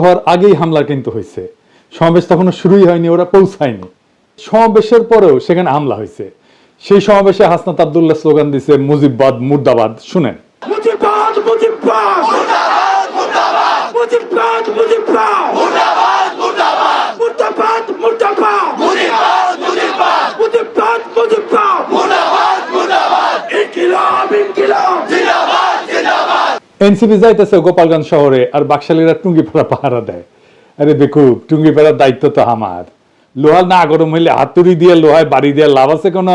হওয়ার আগেই হামলা কিন্তু হয়েছে, সমাবেশ তখনো শুরুই হয়নি, ওরা পৌঁছায়নি। সমাবেশের পরেও সেখানে হামলা হয়েছে। সেই সমাবেশে হাসনাত আব্দুল্লাহ স্লোগান দিছে মুজিববাদ মুর্দাবাদ। শুনেন, মুজিববাদ মুজিববাদ মুর্দাবাদ মুর্দাবাদ মুজিববাদ মুজিববাদ মুর্দাবাদ মুর্দাবাদ মুর্দাবাদ মুর্দাবাদ মুজিববাদ মুজিববাদ মুজিববাদ মুজিববাদ মুর্দাবাদ মুর্দাবাদ ইনকিলাব ইনকিলাব জিন্দাবাদ জিন্দাবাদ। এনসিপি যাইতেছে গোপালগঞ্জ শহরে, আর বাকশালীরা টুঙ্গিপাড়া পাহারা দেয়। আরে বেকুব, টুঙ্গিপাড়ার দায়িত্ব তো আমার। লোহা না গরম হইলে হাতুড়ি দিয়ে লোহায় বাড়ি দিয়ে লাভ আছে কোন?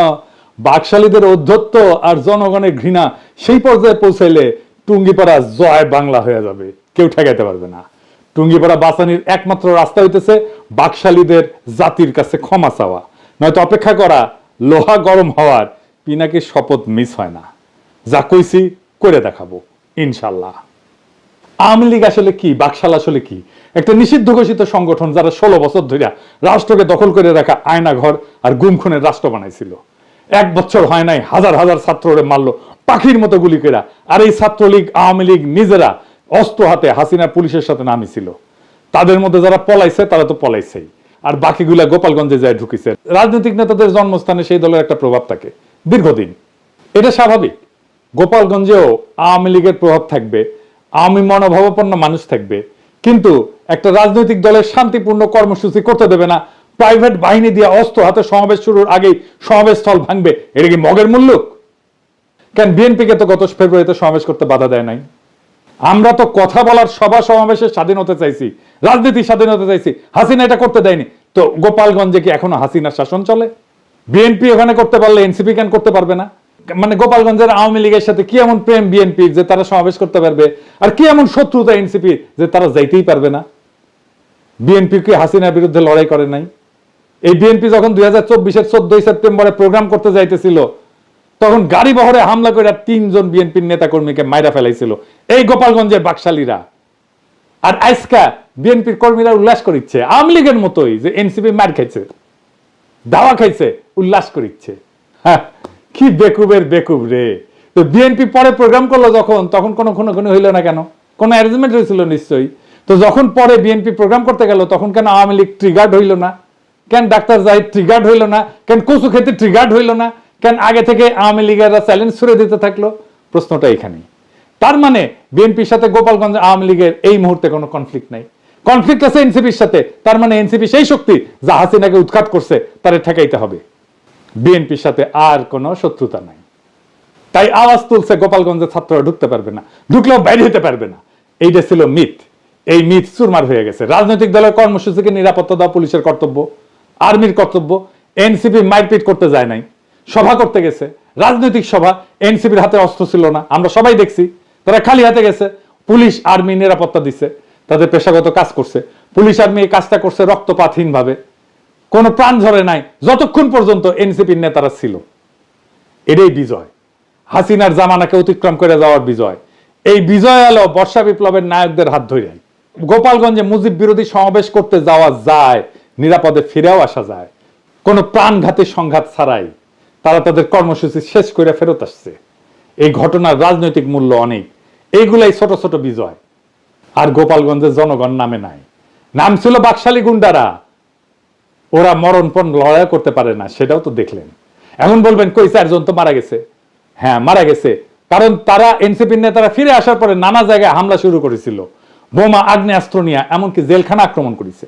বাকশালীদের অধ্যত্ব আর জনগণের ঘৃণা সেই পর্যায়ে পৌঁছাইলে টুঙ্গিপাড়া জয় বাংলা হয়ে যাবে, কেউ ঠেকাইতে পারবে না। টুঙ্গিপাড়া বাঁচানির একমাত্র রাস্তা হইতেছে বাকশালীদের জাতির কাছে ক্ষমা চাওয়া, নয়তো অপেক্ষা করা লোহা গরম হওয়ার পিনাকির শপথ মিস হয় না। যা কইছি করে দেখাবো ইনশাল্লাহ। আওয়ামী লীগ আসলে কি, বাকশাল আসলে কি? একটা নিষিদ্ধ ঘোষিত সংগঠন যারা 16 বছর ধরে রাষ্ট্রকে দখল করে রাখা আয়না ঘর আর গুম খুনের রাষ্ট্র বানাইছিল। 1 বছর হয় নাই হাজার হাজার ছাত্ররে মারলো পাখির মতো গুলি করে। আর এই ছাত্রলীগ আওয়ামী লীগ নিজেরা অস্ত্র হাতে হাসিনা পুলিশের সাথে নামিছিল। তাদের মধ্যে যারা পলাইছে তারা তো পলাইছেই, আর বাকিগুলা গোপালগঞ্জে যায় ঢুকিছে। রাজনৈতিক নেতাদের জন্মস্থানে সেই দলের একটা প্রভাব থাকে দীর্ঘদিন, এটা স্বাভাবিক। গোপালগঞ্জেও আওয়ামী লীগের প্রভাব থাকবে, আওয়ামী মনোভাবাপন্ন মানুষ থাকবে, কিন্তু একটা রাজনৈতিক দলের শান্তিপূর্ণ কর্মসূচি করতে দেবে না। প্রাইভেট বাহিনী দিয়ে অস্ত্র হাতে সমাবেশ শুরুর আগেই সমাবেশ স্থল ভাঙবে, এটা কি মগের মুল্লুক? কেন বিএনপিকে তো গত ফেব্রুয়ারিতে সমাবেশ করতে বাধা দেয় নাই? আমরা তো কথা বলার সভা সমাবেশের স্বাধীন হতে চাইছি, রাজনীতির স্বাধীন হতে চাইছি, হাসিনা এটা করতে দেয়নি। তো গোপালগঞ্জে কি এখনো হাসিনার শাসন চলে? বিএনপি ওখানে করতে পারলে এনসিপি কেন করতে পারবে না? মানে গোপালগঞ্জের আওয়ামী লীগের সাথে কি এমন প্রেম বিএনপির যে তারা সমাবেশ করতে পারবে, আর কি এমন শত্রুতা এনসিপি যে তারা যাইতেই পারবে না? বিএনপি কি হাসিনার বিরুদ্ধে লড়াই করে নাই? এই বিএনপি যখন 2024-এর 14 সেপ্টেম্বরে প্রোগ্রাম করতে যাইতেছিল, তখন গাড়ি বহরে হামলা করে 3 জন বিএনপির নেতা কর্মীকে মাইরা ফেলাইছিল এই গোপালগঞ্জের বাকশালীরা। আর আজকা বিএনপির কর্মীরা উল্লাস করিচ্ছে আওয়ামী লীগের মতোই, যে এনসিপি মার খাইছে, দাওয়া খাইছে, উল্লাস করিচ্ছে। কি বেকুবের বেকুব রে। তো বিএনপি পরে প্রোগ্রাম করলো যখন, তখন কোনো খুনোখুনি হইল না কেন? কোনো অ্যারেঞ্জমেন্ট হয়েছিল নিশ্চয়ই। তো যখন পরে বিএনপি প্রোগ্রাম করতে গেল, তখন কেন আওয়ামী লীগ ট্রিগার্ড হইল না? কেন ডাক্তার জাহিদ ট্রিগার্ড হইল না? কেন কচু খেতে ট্রিগার্ড হইল না? কেন আগে থেকে আওয়ামী লীগেরা চ্যালেঞ্জ ছুড়ে দিতে থাকলো? প্রশ্নটা এখানেই। তার মানে বিএনপির সাথে গোপালগঞ্জ আওয়ামী লীগের এই মুহূর্তে কোনো কনফ্লিক্ট নাই, কনফ্লিক্ট আছে এনসিপির সাথে। তার মানে এনসিপি সেই শক্তি যা হাসিনাকে উৎখাত করছে, তারে ঠেকাইতে হবে। বিএনপির সাথে আর কোনো শত্রুতা নাই। তাই আওয়াজ তুলছে গোপালগঞ্জের ছাত্ররা ঢুকতে পারবে না, ঢুকলেও বাইরে হতে পারবে না। এইটা ছিল মিথ। এই মিথ চুরমার হয়ে গেছে। রাজনৈতিক দলের কর্মসূচিকে নিরাপত্তা দেওয়া পুলিশের কর্তব্য, আর্মির কর্তব্য। এনসিপি মারপিট করতে যায় নাই, সভা করতে গেছে, রাজনৈতিক সভা। এনসিপির হাতে অস্ত্র ছিল না, আমরা সবাই দেখছি। তারা খালি হাতে গেছে, পুলিশ আর্মি নিরাপত্তা দিচ্ছে, তাদের পেশাগত কাজ করছে। পুলিশ আর্মি এই কাজটা করছে রক্তপাতহীন ভাবে, কোনো প্রাণ ঝরে নাই, যতক্ষণ পর্যন্ত এনসিপির নেতারা ছিল। এটাই বিজয়, হাসিনার জামানাকে অতিক্রম করে যাওয়ার বিজয়। এই বিজয় এলো বর্ষা বিপ্লবের নায়কদের হাত ধরে। গোপালগঞ্জে মুজিব বিরোধী সমাবেশ করতে যাওয়া যায়, নিরাপদে ফিরেও আসা যায়, কোনো প্রাণঘাতী সংঘাত ছাড়াই। তারা তাদের কর্মসূচি শেষ করে ফেরত আসছে। এই ঘটনার রাজনৈতিক মূল্য অনেক। এইগুলাই ছোট ছোট বিজয়। আর গোপালগঞ্জের জনগণ নামে নাই, নাম ছিল বাকশালী গুন্ডারা। ওরা মরণপণ লড়াই করতে পারে না, সেটাও তো দেখলেন। এখন বলবেন কই 4 জন তো মারা গেছে। হ্যাঁ মারা গেছে, কারণ তারা এনসিপির নেতারা ফিরে আসার পরে নানা জায়গায় হামলা শুরু করেছিল, বোমা আগ্নেয়াস্ত্র নিয়ে, এমনকি জেলখানা আক্রমণ করেছে।